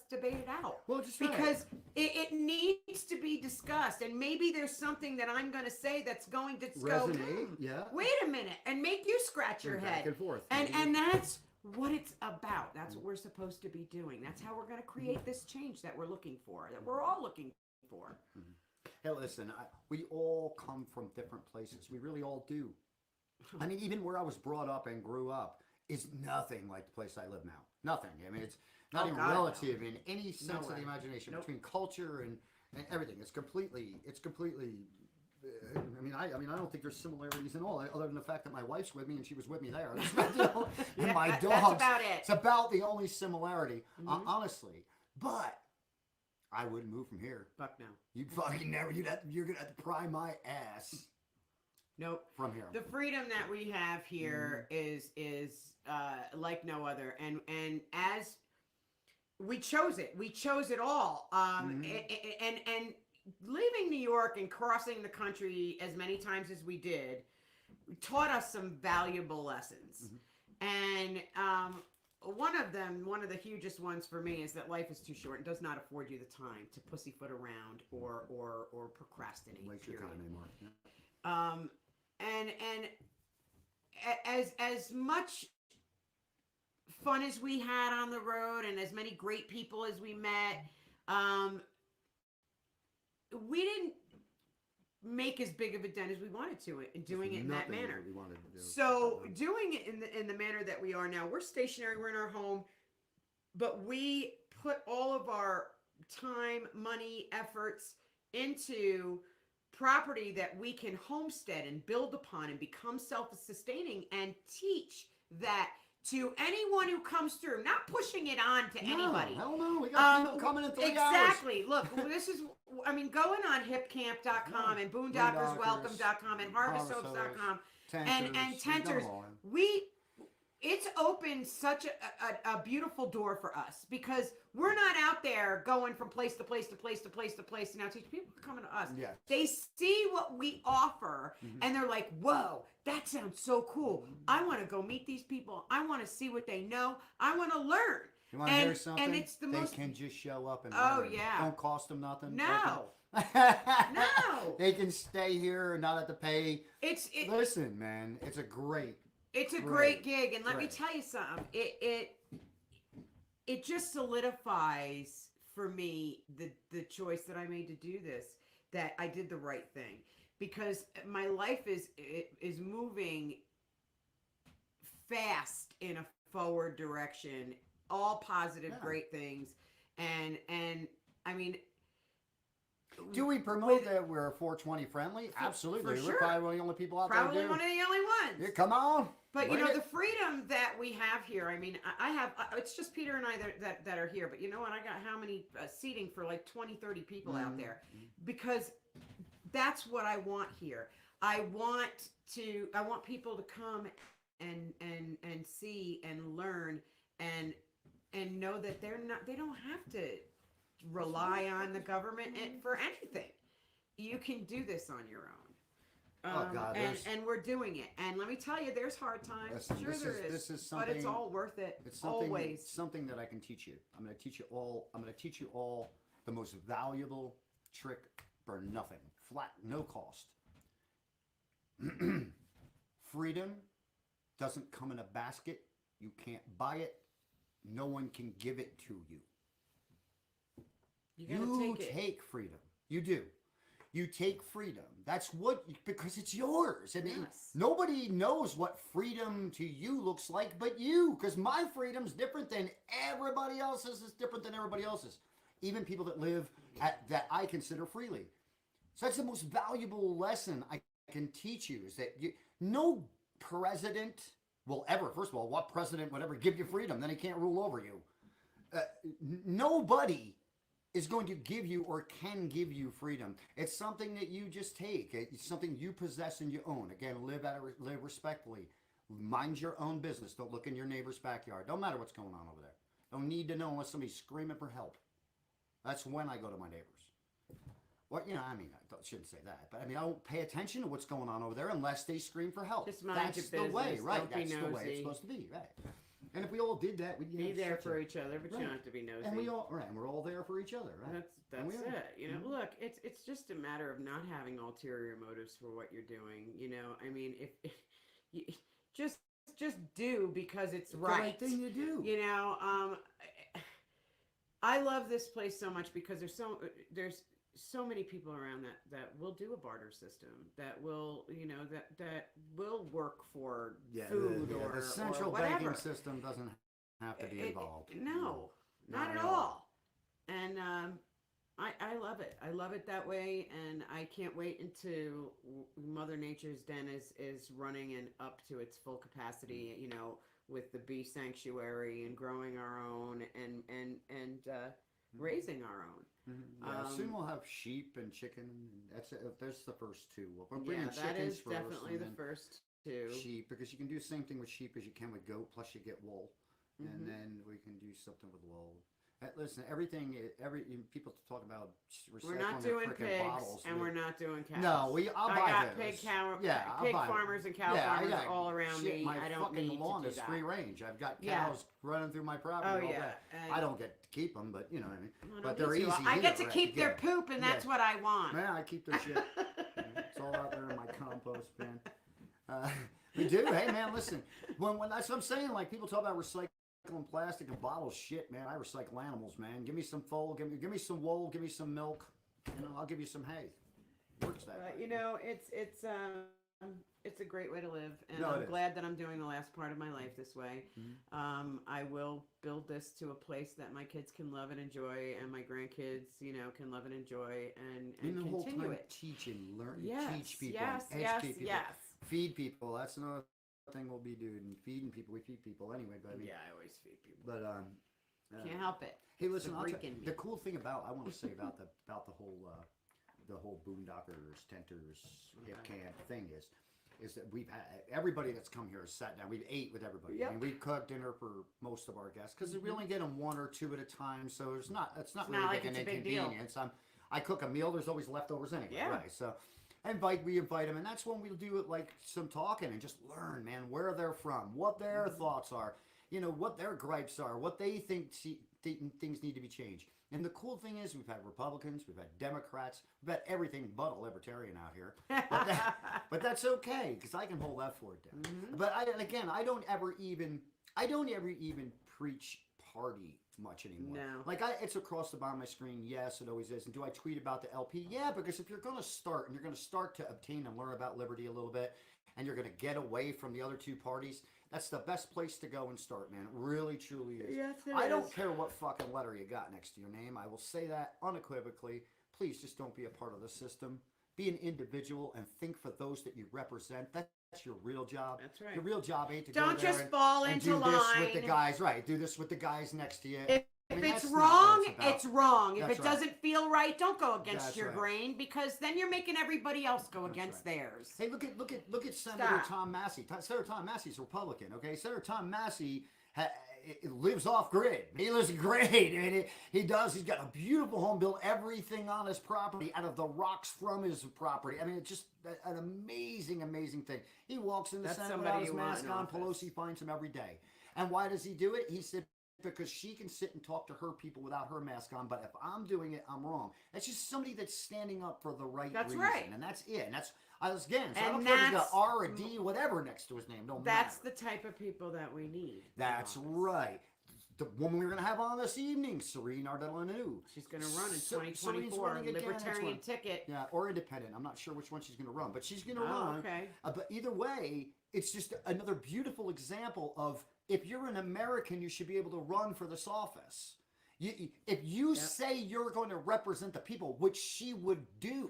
debate it out. Well, just because it needs to be discussed, and maybe there's something that I'm going to say that's going to resonate. Wait a minute, and make you scratch your head. Back and forth. And that's what it's about. That's what we're supposed to be doing. That's how we're going to create this change that we're looking for, that we're all looking for. Hey, listen, we all come from different places. We really all do. I mean, even where I was brought up and grew up is nothing like the place I live now. Nothing. I mean, it's not even relative in any sense of the imagination. Between culture and everything. It's completely. I mean, I don't think there's similarities in all, other than the fact that my wife's with me and she was with me there. And my dogs. That's about it. It's about the only similarity, honestly. But I wouldn't move from here. Fuck no. You'd fucking never. You're gonna have to pry my ass. Nope. From here. The freedom that we have here is like no other, and as we chose it all. And leaving New York and crossing the country as many times as we did taught us some valuable lessons. And one of the hugest ones for me is that life is too short and does not afford you the time to pussyfoot around or procrastinate. Waste your time anymore. And as much fun as we had on the road and as many great people as we met, we didn't make as big of a dent as we wanted to in doing it in that manner. We wanted to do. So doing it in the manner that we are now, we're stationary, we're in our home, but we put all of our time, money, efforts into property that we can homestead and build upon and become self-sustaining, and teach that to anyone who comes through, not pushing it on to anybody. Hell no, we got people coming in 3 hours. Exactly. Look, this is, going on hipcamp.com and boondockerswelcome.com and harvestsoaps.com and tenters. It's opened such a beautiful door for us, because we're not out there going from place to place to place to place to place to now teach people coming to us. Yes. They see what we offer and they're like, whoa, that sounds so cool. I want to go meet these people. I want to see what they know. I want to learn. You want to hear something? And it's the they most... can just show up and learn. Yeah. Don't cost them nothing. No. No. They can stay here and not have to pay. It Listen, man, it's a great. it's a great gig, and let me Great. tell you something. It just solidifies for me the choice that I made to do this, that I did the right thing, because my life is moving fast in a forward direction, all positive, Yeah. great things, and I mean, Do we promote that we're 420 friendly? Absolutely. for We're sure. probably one of the only people out probably there. one of the only ones. Yeah, come on. But you Bring know, it. the freedom that we have here. I mean, I have. It's just Peter and I that are here. But you know what? I got how many seating for like 20, 30 people out there, because that's what I want here. I want people to come and see and learn and know that they don't have to rely on the government for anything. You can do this on your own. Oh, God, and we're doing it. And let me tell you, there's hard times. Listen, Sure there is. This is But it's something- all worth it. It's something, Always. something that I can teach you. I'm going to teach you all. I'm going to teach you all the most valuable trick for nothing, flat, no cost. Freedom doesn't come in a basket. You can't buy it. No one can give it to you. You gotta take it. Take freedom. You do. You take freedom. That's because it's yours. And Yes. nobody knows what freedom to you looks like but you. Because my freedom's different than everybody else's. It's different than everybody else's. Even people that live that I consider freely. So that's the most valuable lesson I can teach you, is that no president will ever, first of all, what president would ever give you freedom? Then he can't rule over you. Nobody is going to give you or can give you freedom. It's something that you just take. It's something you possess and you own. Again, live respectfully. Mind your own business. Don't look in your neighbor's backyard. Don't matter what's going on over there. Don't need to know unless somebody's screaming for help. That's when I go to my neighbors. What, I mean, I shouldn't say that, but I mean, I don't pay attention to what's going on over there unless they scream for help. Just mind That's your the way, business. right? Don't be That's the way it's nosy. supposed to be, right? And if we all did that, we'd Be have there such for a- each other, but you Right. don't have to be nosy. And we're all there for each other, right? And That's we are. it. You know, look, it's just a matter of not having ulterior motives for what you're doing. You know, I mean, if you just do because it's The right. right thing to do. You know, I love this place so much because there's so many people around that will do a barter system, that will, that will work for food or the central whatever. banking system doesn't have to be involved. No, not at all. And I love it. I love it that way, and I can't wait until Mother Nature's Den is running and up to its full capacity. You know, with the bee sanctuary and growing our own and raising our own. Yeah, soon we'll have sheep and chicken. There's the first two. We're bringing Yeah, that chickens is first, definitely and the then first two. sheep, because you can do the same thing with sheep as you can with goat. Plus, you get wool, and then we can do something with wool. Listen, people talk about recycling. We're not their doing frickin' pigs, bottles. and we're not doing cows. No, I'll buy I got those. pig I'll buy farmers and cow I farmers got- all around shit, me. My I don't fucking need lawn to do is that. free range. I've got Yeah. cows running through my property. Oh all yeah. day. And I don't get to keep them, but you know what I mean. I don't But need they're to. easy. I here, get to right? keep their Yeah. poop, and that's what I want. Man, I keep their shit. It's all out there in my compost bin. We do. Hey, man, listen. When that's what I'm saying. Like, people talk about recycling plastic and bottles. Shit, man. I recycle animals, man. Give me some foal. Give me some wool. Give me some milk. I'll give you some hay. Works that way. You know, it's a great way to live, and No, it I'm is. glad that I'm doing the last part of my life this way. I will build this to a place that my kids can love and enjoy, and my grandkids, can love and enjoy, and the whole continue time it. teaching, learn, Yes, teach people, yes, educate people, yes. feed people. That's another thing we'll be doing. Feeding people. We feed people anyway. But I mean, Yeah, I always feed people. But Can't help it. Hey, listen. the I'll Greek tell- in me. the cool thing I want to say about the whole boondockers, tenters, hip camp thing is that we've had everybody that's come here has sat down. We've ate with everybody. Yep. I mean, we've cooked dinner for most of our guests because we only get them one or two at a time. So it's not really not like like an it's a big deal. inconvenience. I cook a meal. There's always leftovers anyway. Yeah. Right. So we invite them, and that's when we'll do it, like some talking and just learn, man, where they're from, what their thoughts are, what their gripes are, what they think things need to be changed. And the cool thing is, we've had Republicans, we've had Democrats, we've had everything but a libertarian out here. But that's okay, because I can hold that fort down. Mm-hmm. But I don't ever even preach party much anymore. No. Like it's across the bottom of my screen. Yes, it always is. And do I tweet about the LP? Yeah, because if you're going to start, and you're going to start to obtain and learn about liberty a little bit, and you're going to get away from the other two parties, that's the best place to go and start, man. It really, truly is. Yes, it I don't is. care what fucking letter you got next to your name. I will say that unequivocally. Please just don't be a part of the system. Be an individual and think for those that you represent. That's your real job. That's right. Your real job ain't to Don't go there just fall and into do line. this with the guys. Right. Do this with the guys next to you. If that's it's not what wrong, it's about. it's wrong. If That's it right. doesn't feel right, don't go against That's your right. grain, because then you're making everybody else go That's against right. theirs. Hey, look at Senator Stop. Tom Massey. Senator Tom Massey's Republican. Okay, Senator Tom Massey lives off grid. He lives great. I mean, he does. He's got a beautiful home, built everything on his property out of the rocks from his property. I mean, it's just an amazing, amazing thing. He walks in the That's Senate without his somebody you mask want on. in office. Pelosi finds him every day. And why does he do it? He said, because she can sit and talk to her people without her mask on, but if I'm doing it, I'm wrong. That's just somebody that's standing up for the right That's reason. right. And that's it. And that's, again, so I And don't care if he's got that's- R or D, whatever next to his name. Don't That's matter. the type of people that we need. That's right. The woman we're going to have on this evening, Sorinne Ardeleanu. She's going to run in Sorinne's 2024, running again, that's libertarian one. ticket. Yeah, or independent. I'm not sure which one she's going to run, but she's going to Oh, run. okay. But either way, it's just another beautiful example of, if you're an American, you should be able to run for this office. If you say you're going to represent the people, which she would do,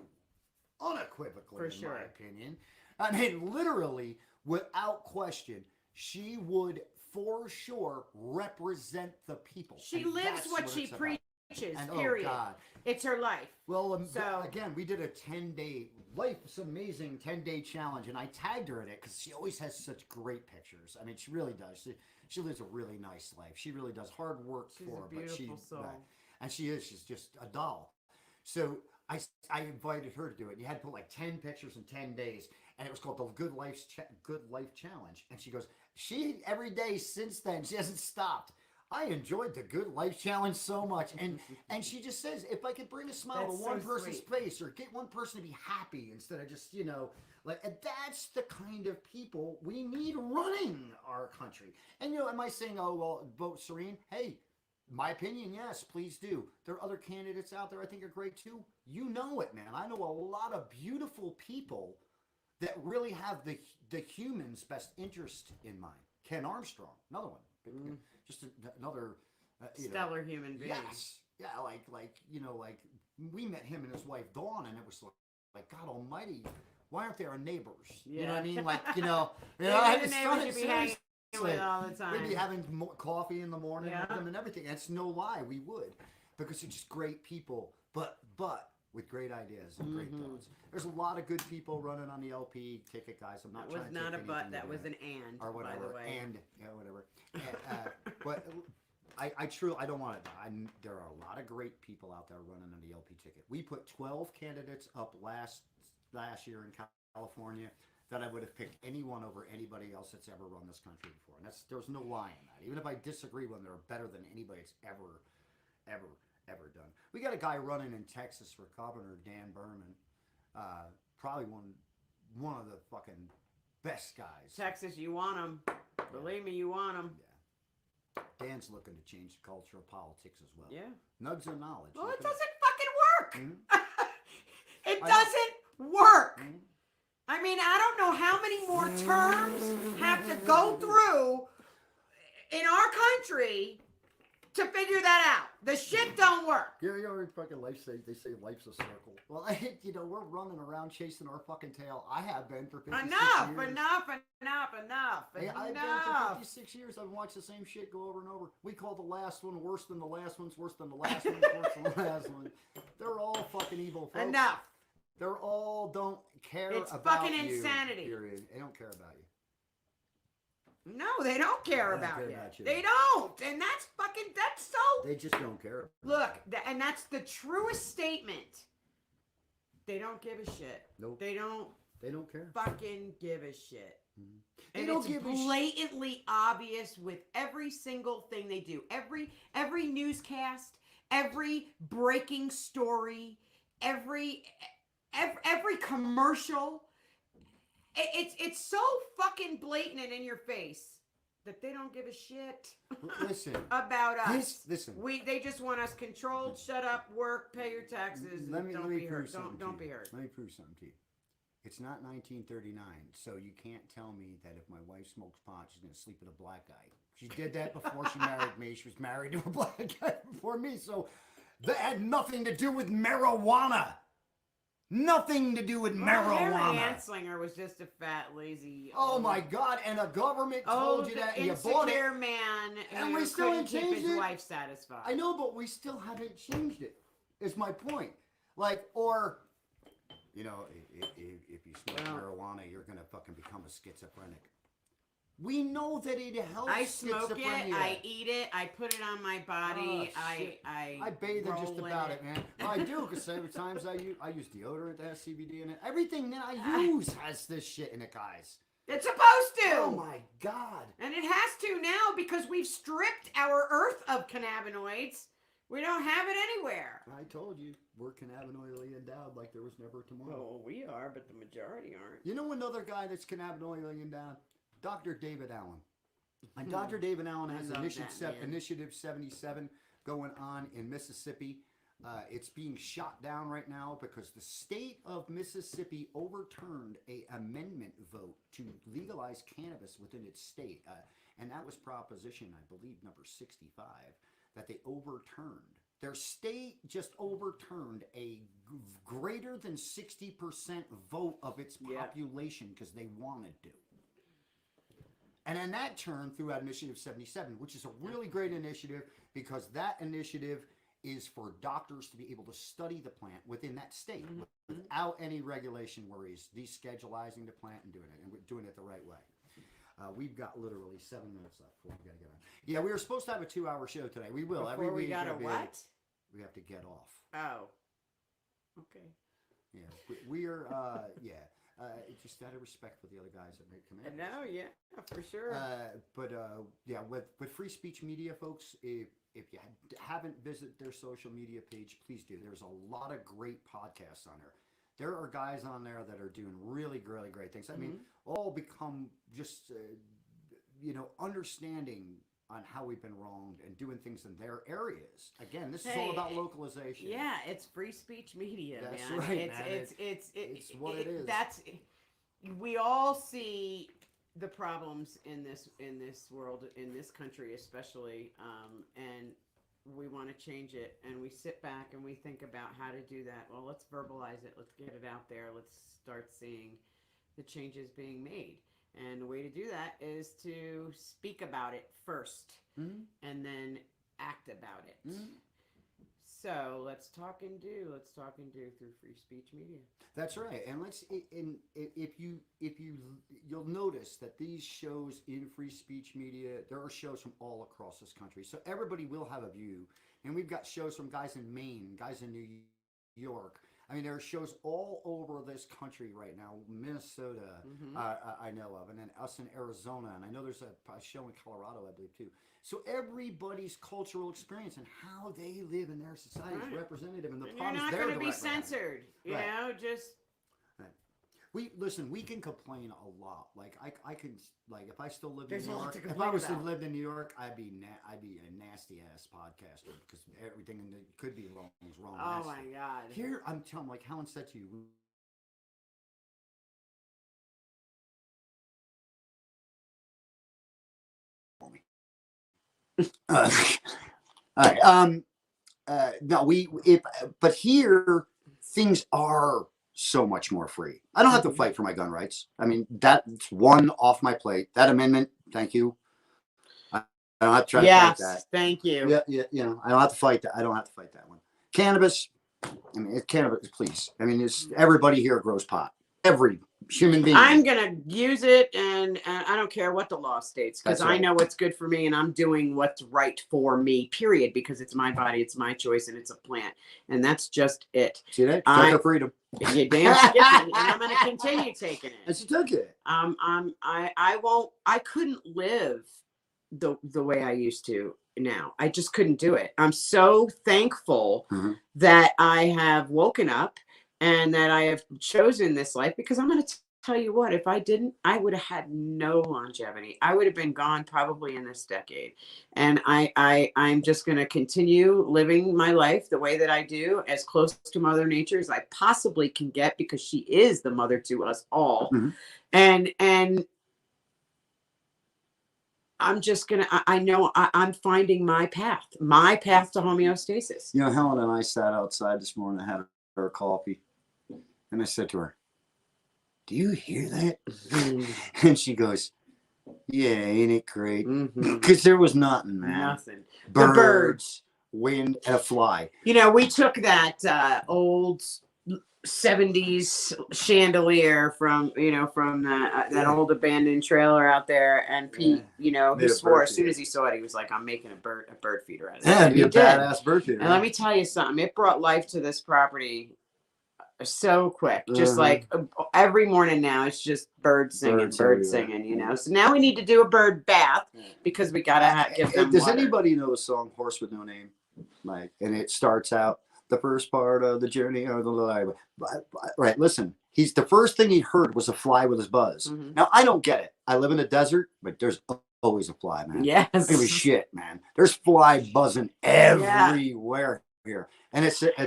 unequivocally, For in sure. my opinion. I mean, literally, without question, she would for sure represent the people. She And lives that's what she it's about. preaches, And, period. oh God. It's her life. Well, So- again, we did a 10-day life. It's amazing 10-day challenge, and I tagged her in it because she always has such great pictures. I mean, she really does. She lives a really nice life. She really does hard work She's for a her, but beautiful soul. right. And she's just a doll. So I invited her to do it. And you had to put like 10 pictures in 10 days, and it was called the Good Life Challenge. And she goes, every day since then, she hasn't stopped. I enjoyed the Good Life Challenge so much. And she just says, if I could bring a smile That's to one so person's sweet. face, or get one person to be happy instead of just, like, and that's the kind of people we need running our country. And, am I saying, oh, well, vote Sorinne? Hey, my opinion, yes, please do. There are other candidates out there I think are great too. You know it, man. I know a lot of beautiful people that really have the human's best interest in mind. Ken Armstrong, another one. Just another Stellar human being. Yes. Yeah, like we met him and his wife Dawn, and it was like, God Almighty, why aren't they our neighbors? Yeah. You know what I mean? Like, They're I the just neighbors started you'd be hanging seriously. with all the time. We'd be having coffee in the morning Yeah. with them and everything. That's no lie, we would, because they're just great people, but with great ideas and great thoughts. There's a lot of good people running on the LP ticket, guys. I'm not That was trying to not a take but, anything that away. was an and, Or whatever, by the way. and whatever. But I truly, I don't want to. There are a lot of great people out there running on the LP ticket. We put 12 candidates up last year in California that I would have picked anyone over anybody else that's ever run this country before. And there's no lie in that. Even if I disagree with them, they're better than anybody that's ever done. We got a guy running in Texas for governor, Dan Berman. Probably one of the fucking best guys. Texas, you want them. Believe me, you want them. Yeah. Dan's looking to change the culture of politics as well. Yeah. Nugs of knowledge. Well, Look it at doesn't fucking work. Mhm. It I know. doesn't work. Mhm. I mean, I don't know how many more terms have to go through in our country to figure that out. The shit don't work. You know, fucking they say life's a circle. Well, we're running around chasing our fucking tail. I have been for 56 Enough, years. enough. Hey, I've been for 56 years. I've watched the same shit go over and over. We call the last one worse than the last one's worse than the last one's worse than the last one. They're all fucking evil folks. Enough. They're all don't care It's about fucking you, insanity. period. They don't care about you. No, they don't care They don't about care you. about you. They don't. And that's so. They just don't care. Look, and that's the truest statement. They don't give a shit. Nope. They don't They don't care. fucking give a shit. And it's blatantly obvious with every single thing they do. Every newscast, every breaking story, every commercial. It's so fucking blatant and in your face that they don't give a shit. Listen about us. They just want us controlled. Shut up, work, pay your taxes. Don't be hurt. Don't be hurt. Let me prove something to you. It's not 1939, so you can't tell me that if my wife smokes pot, she's going to sleep with a black guy. She did that before she married me. She was married to a black guy before me, so that had nothing to do with marijuana. Nothing to do with marijuana. Harry Anslinger was just a fat, lazy. Oh my God! And the government told you that, and you bought it. Man, and we still haven't changed his wife satisfied. I know, but we still haven't changed it. Is my point. Like, or, you know, if you smoke marijuana, you're gonna fucking become a schizophrenic. We know that it helps. I smoke it. I eat it. I put it on my body. I bathe in just about it, man. Well, I do, because sometimes I use deodorant that has CBD in it. Everything that I use has this shit in it, guys. It's supposed to. Oh my God. And it has to now, because we've stripped our earth of cannabinoids. We don't have it anywhere. I told you, we're cannabinoidally endowed like there was never tomorrow. Well, we are, but the majority aren't. You know another guy that's cannabinoidally endowed? Dr. David Allen. And Dr. David Allen has Initiative 77 going on in Mississippi. It's being shot down right now because the state of Mississippi overturned an amendment vote to legalize cannabis within its state. And that was proposition, I believe, number 65, that they overturned. Their state just overturned a greater than 60% vote of its population because they wanted to. And then that turned through Initiative 77, which is a really great initiative, because that initiative is for doctors to be able to study the plant within that state without any regulation worries, deschedulizing the plant and doing it, and we're doing it the right way. We've got literally 7 minutes left before we got to get on. Yeah, we were supposed to have a 2-hour show today. We will. Every week. We got a what? We have to get off. Oh. Okay. Yeah. We are, just out of respect for the other guys that make commands. No, yeah, for sure. Yeah, with Free Speech Media, folks, if you haven't visited their social media page, please do. There's a lot of great podcasts on there. There are guys on there that are doing really, really great things. I mean, all become just, understanding on how we've been wronged and doing things in their areas. Again, this is all about localization. Yeah, it's free speech media, That's man. Right, It's what it is. We all see the problems in this world, in this country especially, and we want to change it, and we sit back and we think about how to do that. Well, let's verbalize it. Let's get it out there. Let's start seeing the changes being made. And the way to do that is to speak about it first, and then act about it. So let's talk and do. Let's talk and do through Free Speech Media. That's right. And you'll notice that these shows in Free Speech Media, there are shows from all across this country. So everybody will have a view. And we've got shows from guys in Maine, guys in New York. I mean, there are shows all over this country right now. Minnesota, I know of, and then us in Arizona, and I know there's a show in Colorado, I believe, too. So everybody's cultural experience and how they live in their society is representative, and the problems they're You're not going to be censored, you know, just... We can complain a lot. Like I can, like if I still lived in New York, if I was to live in New York, I'd be a nasty ass podcaster, because everything that could be wrong is wrong. Oh my God! Here I'm telling, like Helen said to you. All right. But here things are so much more free. I don't have to fight for my gun rights. I mean, that's one off my plate. That amendment, thank you. I don't have to try to fight that. Thank you. Yeah, I don't have to fight that. I don't have to fight that one. Cannabis, I mean, cannabis, please. I mean, everybody here grows pot. every human being. I'm gonna use it, and I don't care what the law states, because I know what's good for me, and I'm doing what's right for me. Period. Because it's my body, it's my choice, and it's a plant, and that's just it. See that? Took her freedom. You damn skippy, and I'm gonna continue taking it. And she took it. I won't. I couldn't live the way I used to now. I just couldn't do it. I'm so thankful that I have woken up and that I have chosen this life, because I'm going to tell you what, if I didn't, I would have had no longevity. I would have been gone probably in this decade. And I'm just going to continue living my life the way that I do, as close to Mother Nature as I possibly can get, because she is the mother to us all. And I'm just going to, I know I'm finding my path to homeostasis. You know, Helen and I sat outside this morning and had her coffee. And I said to her, "Do you hear that?" And she goes, "Yeah, ain't it great?" Because there was nothing, man. Nothing. Birds, wind, and a fly. You know, we took that old 70s chandelier from that old abandoned trailer out there, and Pete, he swore as soon as he saw it, he was like, "I'm making a bird feeder out of it." Yeah, it'd be a badass bird feeder. And let me tell you something, it brought life to this property so quick. Just like every morning now, it's just birds singing. So now we need to do a bird bath, because we gotta give them Does water. anybody know the song "Horse with No Name"? Like, and it starts out, "The first part of the journey or the life." Right, listen. The first thing he heard was a fly with his buzz. Now, I don't get it. I live in the desert, but there's always a fly, man. Yes. I give a shit, man. There's fly buzzing everywhere here. And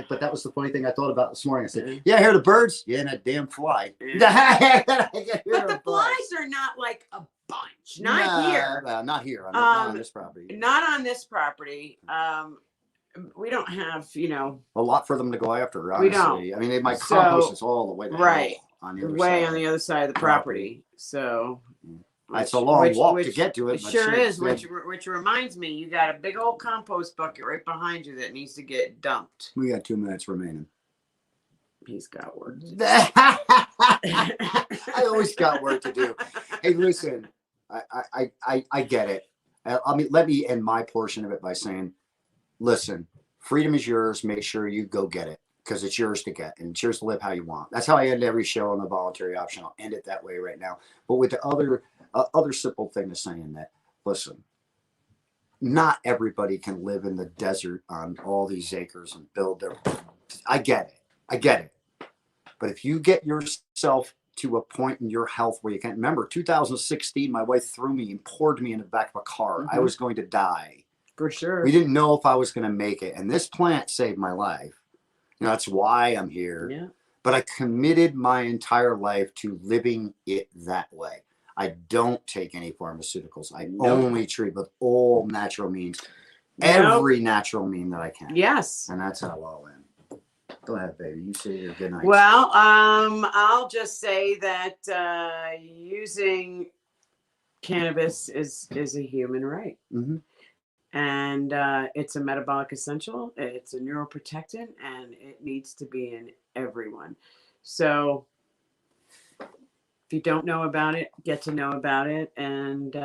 but that was the funny thing I thought about this morning. I said, "Yeah, I hear the birds." Yeah, and that damn fly. But the flies are not like a bunch. Not here. Not here. Not on this property. Not on this property. We don't have, a lot for them to go after, honestly. We don't. I mean, my compost is all the way on the other side of the property. So it's a long walk to get to it. It sure is. Which reminds me, you got a big old compost bucket right behind you that needs to get dumped. We got 2 minutes remaining. He's got work to do. I always got work to do. Hey, listen, I get it. I mean, let me end my portion of it by saying, listen, freedom is yours. Make sure you go get it, because it's yours to get, and it's yours to live how you want. That's how I end every show on the voluntary option. I'll end it that way right now. But with the other simple thing is saying that, listen, not everybody can live in the desert on all these acres and build their. I get it. But if you get yourself to a point in your health where you can't remember, 2016, my wife threw me and poured me in the back of a car. I was going to die. For sure. We didn't know if I was going to make it. And this plant saved my life. That's why I'm here. Yeah. But I committed my entire life to living it that way. I don't take any pharmaceuticals. I only treat with all natural means. Every natural mean that I can. Yes. And that's how I'll end. Go ahead, baby. You say your good night. Well, I'll just say that using cannabis is a human right. And it's a metabolic essential. It's a neuroprotectant, and it needs to be in everyone. So if you don't know about it, get to know about it. And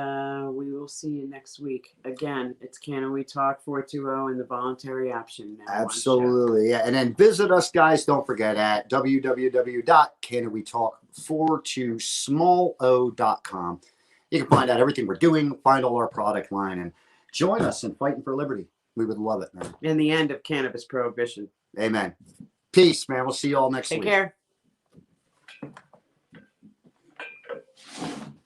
we will see you next week. Again, it's Can We Talk 420 and the voluntary option. Now absolutely. Yeah. And then visit us, guys. Don't forget at www.canwetalk42small.com. You can find out everything we're doing, find all our product line, and join us in fighting for liberty. We would love it, man. In the end of cannabis prohibition. Amen. Peace, man. We'll see you all next week. Take care.